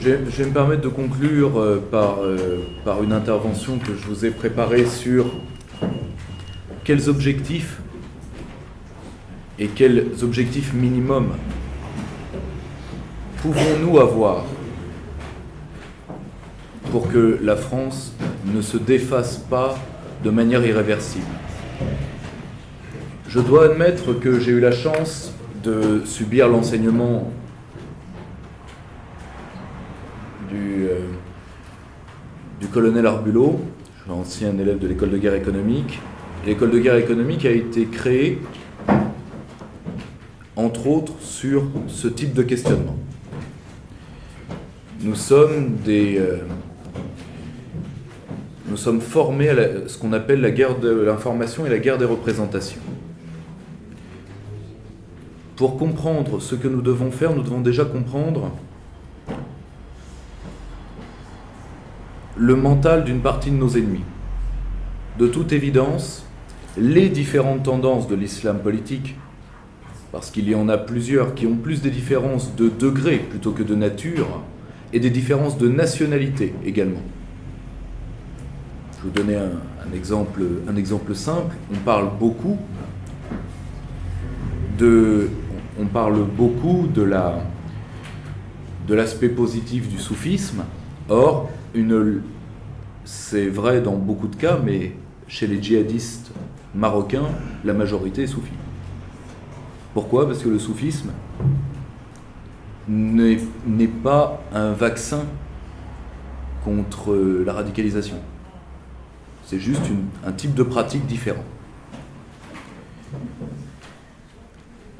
Je vais me permettre de conclure par une intervention que je vous ai préparée sur quels objectifs et quels objectifs minimums pouvons-nous avoir pour que la France ne se défasse pas de manière irréversible. Je dois admettre que j'ai eu la chance de subir l'enseignement du colonel Arbulot. Je suis ancien élève de l'école de guerre économique. L'école de guerre économique a été créée, entre autres, sur ce type de questionnement. Nous sommes formés à ce qu'on appelle la guerre de l'information et la guerre des représentations. Pour comprendre ce que nous devons faire, nous devons déjà comprendre le mental d'une partie de nos ennemis. De toute évidence, les différentes tendances de l'islam politique, parce qu'il y en a plusieurs qui ont plus des différences de degré plutôt que de nature, et des différences de nationalité également. Je vais vous donner un exemple simple. On parle beaucoup de l'aspect positif du soufisme. Or, c'est vrai dans beaucoup de cas, mais chez les djihadistes marocains, la majorité est soufie. Pourquoi ? Parce que le soufisme n'est pas un vaccin contre la radicalisation. C'est juste un type de pratique différent.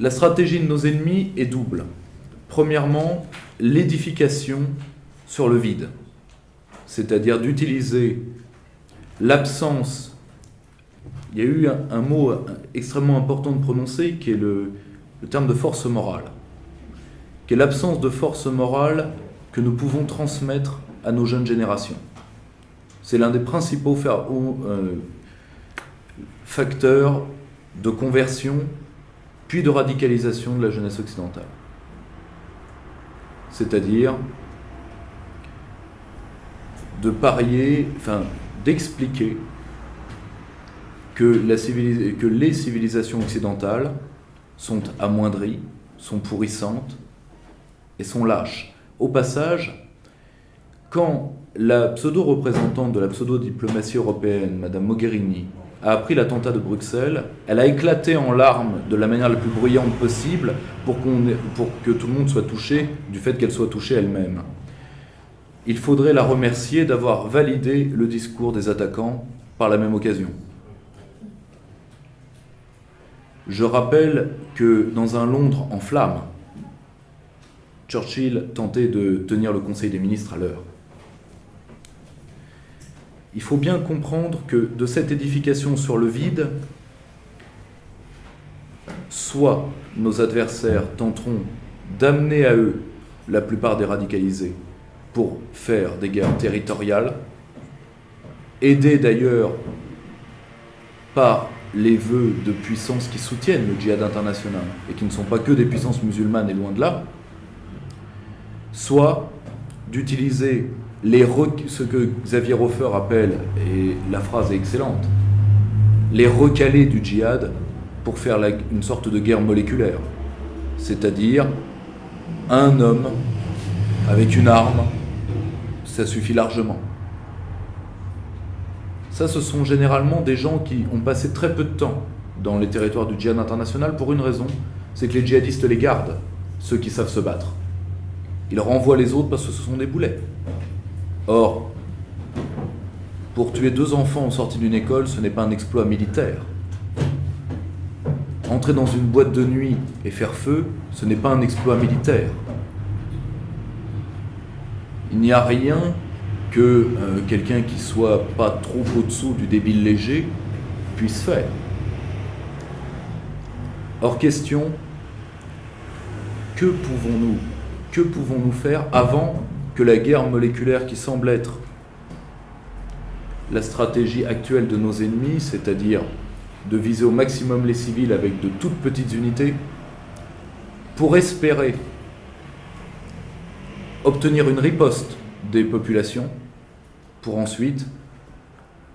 La stratégie de nos ennemis est double. Premièrement, l'édification sur le vide, c'est-à-dire d'utiliser l'absence. Il y a eu un mot extrêmement important de prononcer qui est le terme de force morale, qui est l'absence de force morale que nous pouvons transmettre à nos jeunes générations. C'est l'un des principaux facteurs de conversion puis de radicalisation de la jeunesse occidentale. C'est-à-dire d'expliquer que les civilisations occidentales sont amoindries, sont pourrissantes et sont lâches. Au passage, quand la pseudo-représentante de la pseudo-diplomatie européenne, Madame Mogherini, a appris l'attentat de Bruxelles, elle a éclaté en larmes de la manière la plus bruyante possible pour que tout le monde soit touché du fait qu'elle soit touchée elle-même. Il faudrait la remercier d'avoir validé le discours des attaquants par la même occasion. Je rappelle que dans un Londres en flammes, Churchill tentait de tenir le Conseil des ministres à l'heure. Il faut bien comprendre que de cette édification sur le vide, soit nos adversaires tenteront d'amener à eux la plupart des radicalisés pour faire des guerres territoriales, aidés d'ailleurs par les vœux de puissances qui soutiennent le djihad international et qui ne sont pas que des puissances musulmanes et loin de là, soit d'utiliser ce que Xavier Hofer appelle, et la phrase est excellente, les recalés du djihad pour faire une sorte de guerre moléculaire. C'est-à-dire, un homme avec une arme, ça suffit largement. Ça, ce sont généralement des gens qui ont passé très peu de temps dans les territoires du djihad international pour une raison, c'est que les djihadistes les gardent, ceux qui savent se battre. Ils renvoient les autres parce que ce sont des boulets. Or, pour tuer 2 enfants en sortie d'une école, ce n'est pas un exploit militaire. Entrer dans une boîte de nuit et faire feu, ce n'est pas un exploit militaire. Il n'y a rien que quelqu'un qui soit pas trop au-dessous du débile léger puisse faire. Hors question, que pouvons-nous faire avant que la guerre moléculaire qui semble être la stratégie actuelle de nos ennemis, c'est-à-dire de viser au maximum les civils avec de toutes petites unités, pour espérer obtenir une riposte des populations pour ensuite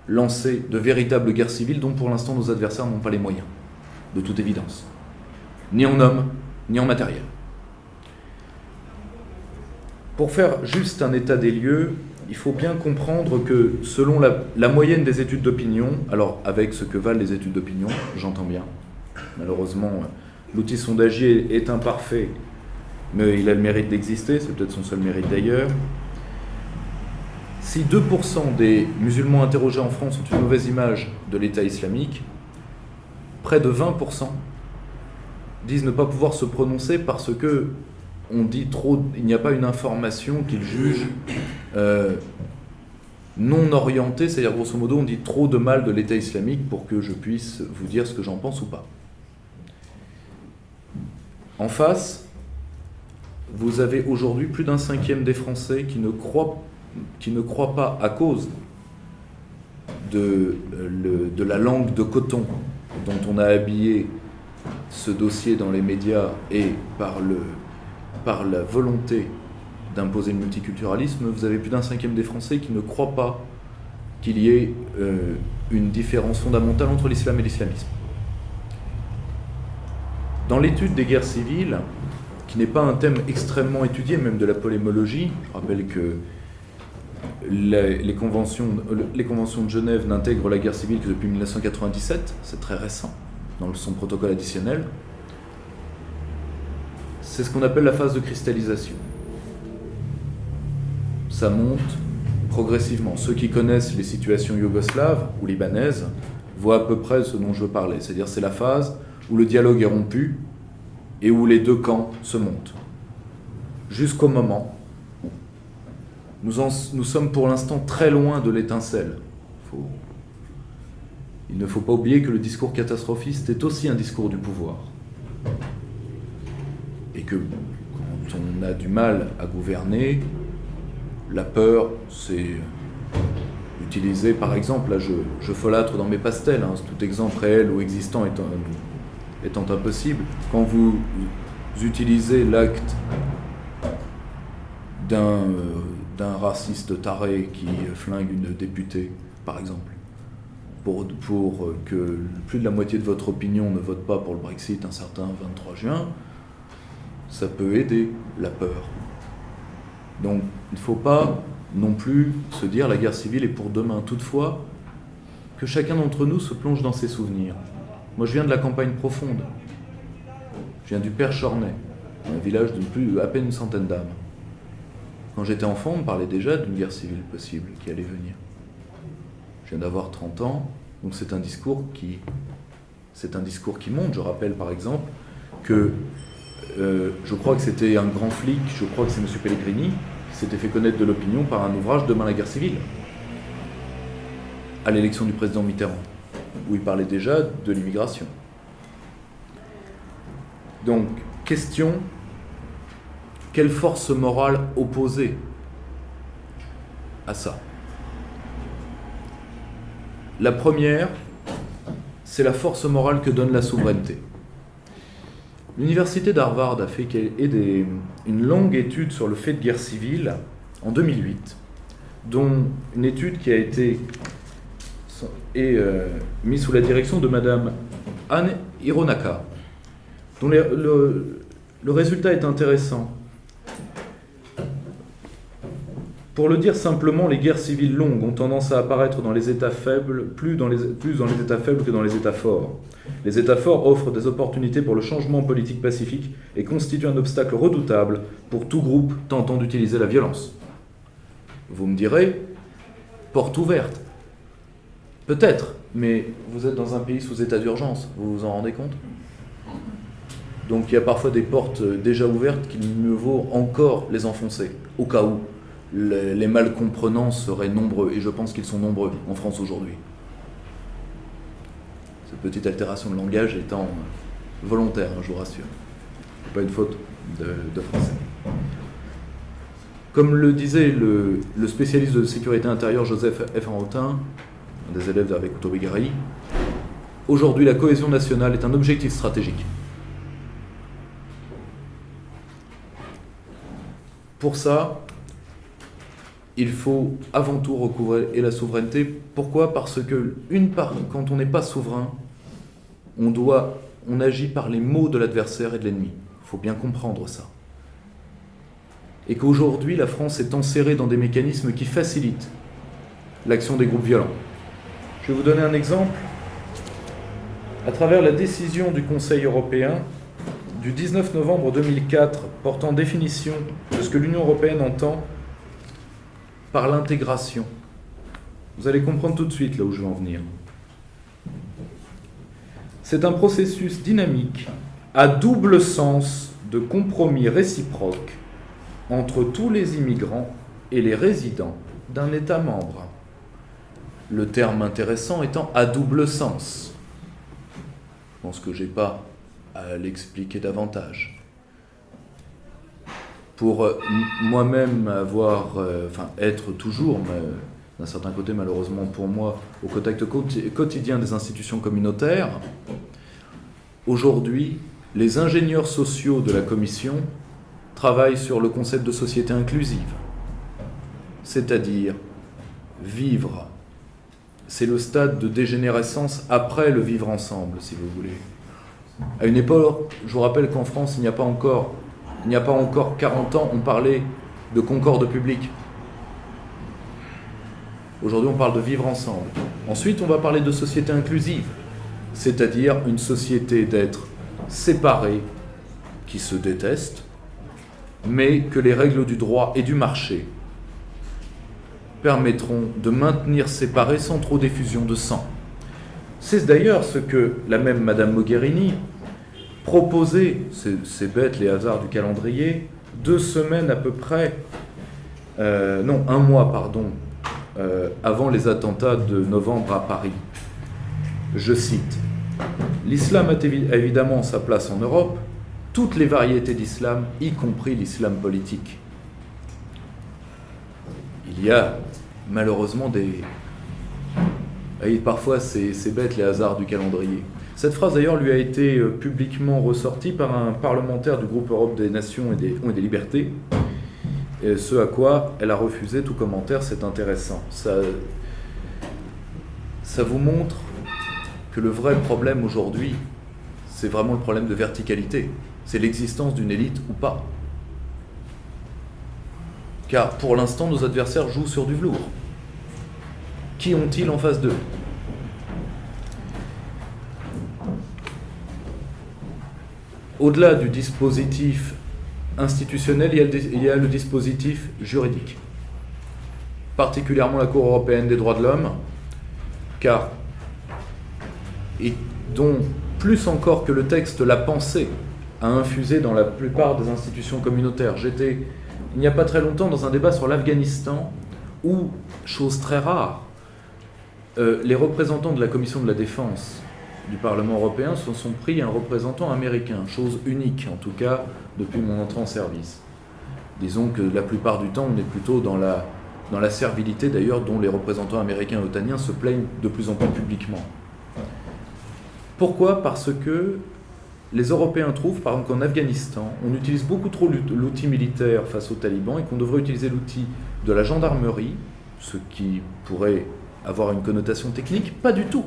lancer de véritables guerres civiles dont pour l'instant nos adversaires n'ont pas les moyens, de toute évidence, ni en hommes, ni en matériel. Pour faire juste un état des lieux, il faut bien comprendre que selon la moyenne des études d'opinion, alors avec ce que valent les études d'opinion, j'entends bien, malheureusement l'outil sondagier est imparfait, mais il a le mérite d'exister, c'est peut-être son seul mérite d'ailleurs. Si 2% des musulmans interrogés en France ont une mauvaise image de l'État islamique, près de 20% disent ne pas pouvoir se prononcer parce que on dit trop, il n'y a pas une information qu'ils jugent non orientée, c'est-à-dire grosso modo on dit trop de mal de l'État islamique pour que je puisse vous dire ce que j'en pense ou pas. En face, vous avez aujourd'hui plus d'un cinquième des Français qui ne croient pas, à cause de la langue de coton dont on a habillé ce dossier dans les médias et par la volonté d'imposer le multiculturalisme, vous avez plus d'un cinquième des Français qui ne croient pas qu'il y ait une différence fondamentale entre l'islam et l'islamisme. Dans l'étude des guerres civiles, qui n'est pas un thème extrêmement étudié, même de la polémologie, je rappelle que les conventions de Genève n'intègrent la guerre civile que depuis 1997, c'est très récent, dans son protocole additionnel. C'est ce qu'on appelle la phase de cristallisation. Ça monte progressivement. Ceux qui connaissent les situations yougoslaves ou libanaises voient à peu près ce dont je veux parler. C'est-à-dire c'est la phase où le dialogue est rompu et où les deux camps se montent. Jusqu'au moment où nous sommes pour l'instant très loin de l'étincelle. Il ne faut pas oublier que le discours catastrophiste est aussi un discours du pouvoir. Et que quand on a du mal à gouverner, la peur, c'est utilisé, par exemple, là je folâtre dans mes pastels, tout exemple réel ou existant étant impossible. Quand vous utilisez l'acte d'un raciste taré qui flingue une députée, par exemple, pour que plus de la moitié de votre opinion ne vote pas pour le Brexit un certain 23 juin, ça peut aider la peur. Donc il ne faut pas non plus se dire la guerre civile est pour demain. Toutefois, que chacun d'entre nous se plonge dans ses souvenirs. Moi je viens de la campagne profonde. Je viens du Perche-Ornay, un village de à peine une centaine d'âmes. Quand j'étais enfant, on me parlait déjà d'une guerre civile possible qui allait venir. Je viens d'avoir 30 ans, donc c'est un discours qui monte. Je rappelle par exemple que je crois que c'était un grand flic, je crois que c'est M. Pellegrini, qui s'était fait connaître de l'opinion par un ouvrage Demain la guerre civile, à l'élection du président Mitterrand, où il parlait déjà de l'immigration. Donc, question, quelle force morale opposée à ça ? La première, c'est la force morale que donne la souveraineté. L'université d'Harvard a fait une longue étude sur le fait de guerre civile en 2008, dont une étude qui a été mise sous la direction de Madame Anne Hironaka, dont le résultat est intéressant. Pour le dire simplement, les guerres civiles longues ont tendance à apparaître dans les États faibles, plus dans les États faibles que dans les États forts. Les États forts offrent des opportunités pour le changement politique pacifique et constituent un obstacle redoutable pour tout groupe tentant d'utiliser la violence. Vous me direz, porte ouverte. Peut-être, mais vous êtes dans un pays sous état d'urgence, vous vous en rendez compte ? Donc il y a parfois des portes déjà ouvertes qu'il mieux vaut encore les enfoncer, au cas où les mal comprenants seraient nombreux, et je pense qu'ils sont nombreux en France aujourd'hui. Cette petite altération de langage étant volontaire, je vous rassure. C'est pas une faute de français. Comme le disait le spécialiste de sécurité intérieure Joseph F. Enrotin, un des élèves d'Hervé Couto-Bégari, aujourd'hui la cohésion nationale est un objectif stratégique. Pour ça, il faut avant tout recouvrer la souveraineté. Pourquoi ? Parce que quand on n'est pas souverain, on agit par les mots de l'adversaire et de l'ennemi. Il faut bien comprendre ça. Et qu'aujourd'hui, la France est enserrée dans des mécanismes qui facilitent l'action des groupes violents. Je vais vous donner un exemple. À travers la décision du Conseil européen du 19 novembre 2004 portant définition de ce que l'Union européenne entend par l'intégration. Vous allez comprendre tout de suite là où je veux en venir. C'est un processus dynamique à double sens de compromis réciproque entre tous les immigrants et les résidents d'un État membre. Le terme intéressant étant à double sens. Je pense que je n'ai pas à l'expliquer davantage. Pour moi-même être toujours, mais d'un certain côté malheureusement pour moi, au contact quotidien des institutions communautaires, aujourd'hui, les ingénieurs sociaux de la Commission travaillent sur le concept de société inclusive, c'est-à-dire vivre. C'est le stade de dégénérescence après le vivre ensemble, si vous voulez. À une époque, je vous rappelle qu'en France, il n'y a pas encore 40 ans, on parlait de concorde publique. Aujourd'hui, on parle de vivre ensemble. Ensuite, on va parler de société inclusive, c'est-à-dire une société d'êtres séparés qui se détestent, mais que les règles du droit et du marché permettront de maintenir séparés sans trop d'effusion de sang. C'est d'ailleurs ce que la même Madame Mogherini proposait, c'est bête les hasards du calendrier, 2 semaines à peu près, un mois, avant les attentats de novembre à Paris. Je cite, « L'islam a évidemment sa place en Europe, toutes les variétés d'islam, y compris l'islam politique. » Il y a malheureusement parfois c'est bête les hasards du calendrier. Cette phrase d'ailleurs lui a été publiquement ressortie par un parlementaire du groupe Europe des Nations et des Libertés, et ce à quoi elle a refusé tout commentaire. C'est intéressant. Ça vous montre que le vrai problème aujourd'hui, c'est vraiment le problème de verticalité. C'est l'existence d'une élite ou pas. Car pour l'instant, nos adversaires jouent sur du velours. Qui ont-ils en face d'eux ? Au-delà du dispositif institutionnel, il y a le dispositif juridique. Particulièrement la Cour européenne des droits de l'homme, et dont, plus encore que le texte, la pensée a infusé dans la plupart des institutions communautaires. J'étais, il n'y a pas très longtemps, dans un débat sur l'Afghanistan, où, chose très rare, les représentants de la Commission de la Défense du Parlement européen se sont pris un représentant américain, chose unique en tout cas depuis mon entrée en service. Disons que la plupart du temps on est plutôt dans la servilité d'ailleurs dont les représentants américains et otaniens se plaignent de plus en plus publiquement. Pourquoi ? Parce que les Européens trouvent par exemple qu'en Afghanistan on utilise beaucoup trop l'outil militaire face aux talibans et qu'on devrait utiliser l'outil de la gendarmerie, ce qui pourrait avoir une connotation technique, pas du tout.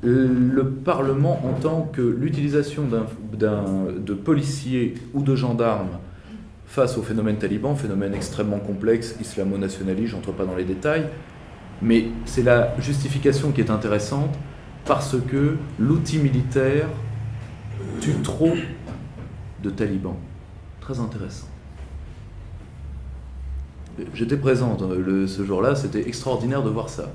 Le Parlement entend que l'utilisation de policiers ou de gendarmes face au phénomène taliban, phénomène extrêmement complexe, islamo-nationaliste, j'entre pas dans les détails, mais c'est la justification qui est intéressante parce que l'outil militaire tue trop de talibans. Très intéressant. J'étais présente ce jour-là, c'était extraordinaire de voir ça.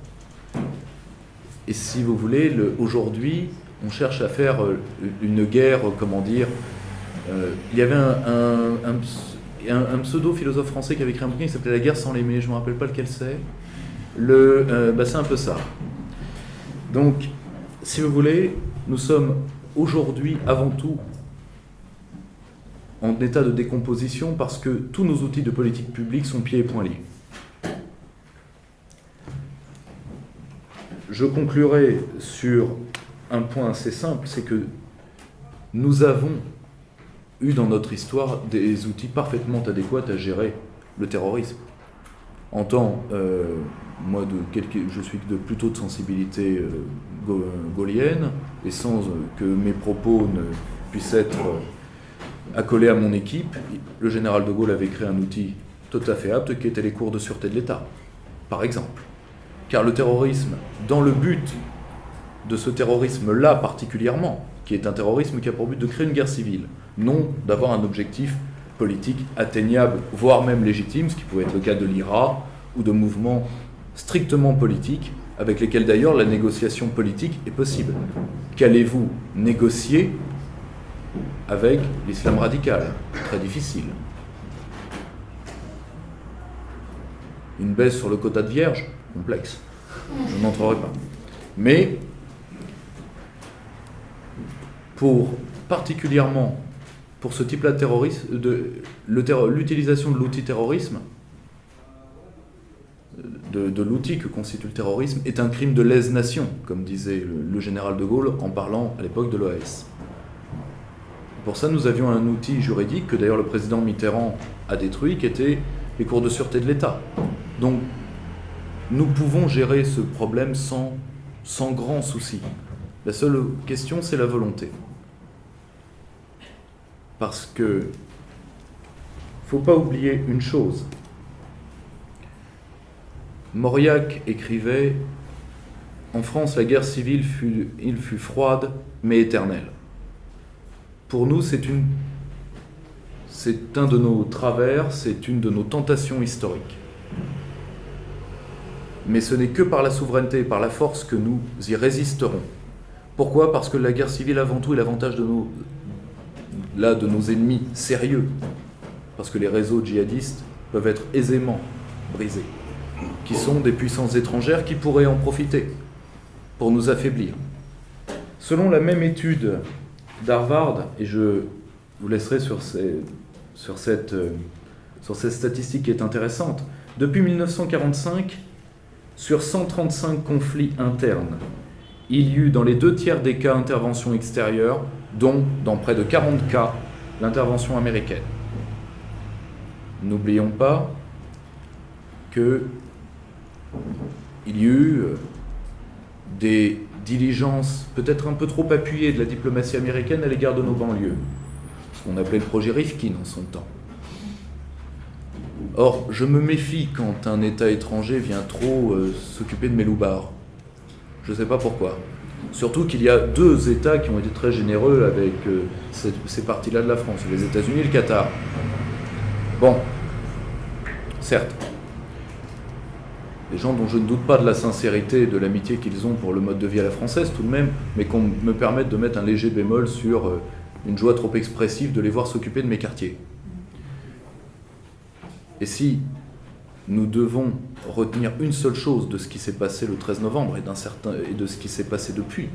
Et si vous voulez, aujourd'hui, on cherche à faire une guerre, il y avait un pseudo-philosophe français qui avait écrit un bouquin qui s'appelait « La guerre sans l'aimer », je ne me rappelle pas lequel c'est. C'est un peu ça. Donc, si vous voulez, nous sommes aujourd'hui avant tout en état de décomposition parce que tous nos outils de politique publique sont pieds et poings liés. Je conclurai sur un point assez simple, c'est que nous avons eu dans notre histoire des outils parfaitement adéquats à gérer le terrorisme. En tant, moi, je suis plutôt de sensibilité gaullienne, et sans que mes propos ne puissent être accolés à mon équipe, le général de Gaulle avait créé un outil tout à fait apte qui était les cours de sûreté de l'État, par exemple. Car le terrorisme, dans le but de ce terrorisme-là particulièrement, qui est un terrorisme qui a pour but de créer une guerre civile, non d'avoir un objectif politique atteignable, voire même légitime, ce qui pouvait être le cas de l'IRA, ou de mouvements strictement politiques, avec lesquels d'ailleurs la négociation politique est possible. Qu'allez-vous négocier avec l'islam radical? Très difficile. Une baisse sur le quota de vierges? Complexe. Je n'entrerai pas. Mais, particulièrement pour ce type-là de terrorisme, l'utilisation de l'outil terrorisme, de l'outil que constitue le terrorisme, est un crime de lèse-nation, comme disait le général de Gaulle en parlant à l'époque de l'OAS. Pour ça, nous avions un outil juridique que d'ailleurs le président Mitterrand a détruit, qui était les cours de sûreté de l'État. Donc, nous pouvons gérer ce problème sans grand souci. La seule question, c'est la volonté. Parce que, il ne faut pas oublier une chose. Mauriac écrivait « En France, la guerre civile fut froide, mais éternelle. » Pour nous, c'est un de nos travers, c'est une de nos tentations historiques. Mais ce n'est que par la souveraineté et par la force que nous y résisterons. Pourquoi ? Parce que la guerre civile, avant tout, est l'avantage de nos ennemis sérieux. Parce que les réseaux djihadistes peuvent être aisément brisés, qui sont des puissances étrangères qui pourraient en profiter pour nous affaiblir. Selon la même étude d'Harvard, et je vous laisserai sur cette statistique qui est intéressante, depuis 1945, sur 135 conflits internes, il y eut dans les 2/3 des cas intervention extérieure, dont dans près de 40 cas l'intervention américaine. N'oublions pas qu'il y eut des diligences peut-être un peu trop appuyées de la diplomatie américaine à l'égard de nos banlieues, ce qu'on appelait le projet Rifkin en son temps. Or, je me méfie quand un État étranger vient trop s'occuper de mes loupards. Je ne sais pas pourquoi. Surtout qu'il y a 2 États qui ont été très généreux avec ces parties-là de la France, les États-Unis et le Qatar. Bon, certes, des gens dont je ne doute pas de la sincérité et de l'amitié qu'ils ont pour le mode de vie à la française tout de même, mais qu'on me permette de mettre un léger bémol sur une joie trop expressive de les voir s'occuper de mes quartiers. Et si nous devons retenir une seule chose de ce qui s'est passé le 13 novembre et de ce qui s'est passé depuis,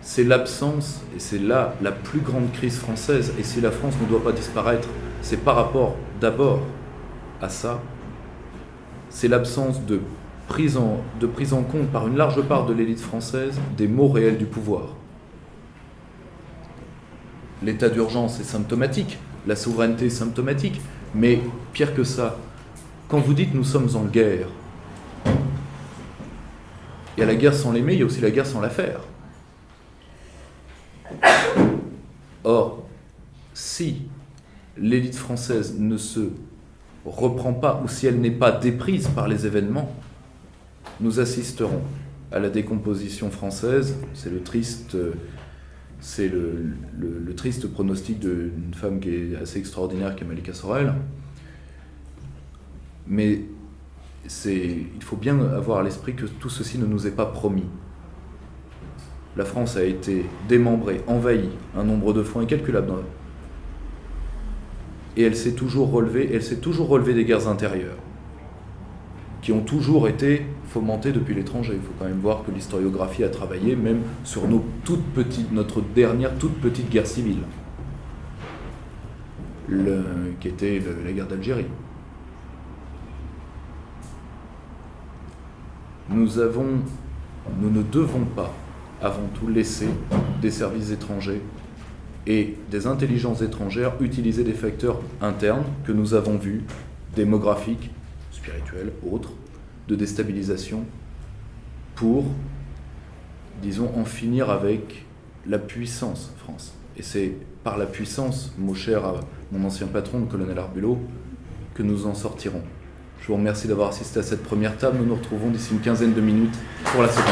c'est l'absence, et c'est là la plus grande crise française, et si la France ne doit pas disparaître, c'est par rapport d'abord à ça, c'est l'absence de prise en compte par une large part de l'élite française des maux réels du pouvoir. L'état d'urgence est symptomatique, la souveraineté est symptomatique, mais pire que ça, quand vous dites nous sommes en guerre, il y a la guerre sans l'aimer, il y a aussi la guerre sans la faire. Or, si l'élite française ne se reprend pas, ou si elle n'est pas déprise par les événements, nous assisterons à la décomposition française. C'est le triste pronostic d'une femme qui est assez extraordinaire, qui est Malika Sorel. Mais il faut bien avoir à l'esprit que tout ceci ne nous est pas promis. La France a été démembrée, envahie, un nombre de fois incalculable. Et elle s'est toujours relevée des guerres intérieures, qui ont toujours été fomentées depuis l'étranger. Il faut quand même voir que l'historiographie a travaillé même sur notre dernière toute petite guerre civile, qui était la guerre d'Algérie. Nous ne devons pas, avant tout, laisser des services étrangers et des intelligences étrangères utiliser des facteurs internes que nous avons vus, démographiques, spirituels, autres, de déstabilisation, pour, disons, en finir avec la puissance France. Et c'est par la puissance, mot cher à mon ancien patron, le colonel Arbulot, que nous en sortirons. Je vous remercie d'avoir assisté à cette première table. Nous nous retrouvons d'ici une quinzaine de minutes pour la seconde.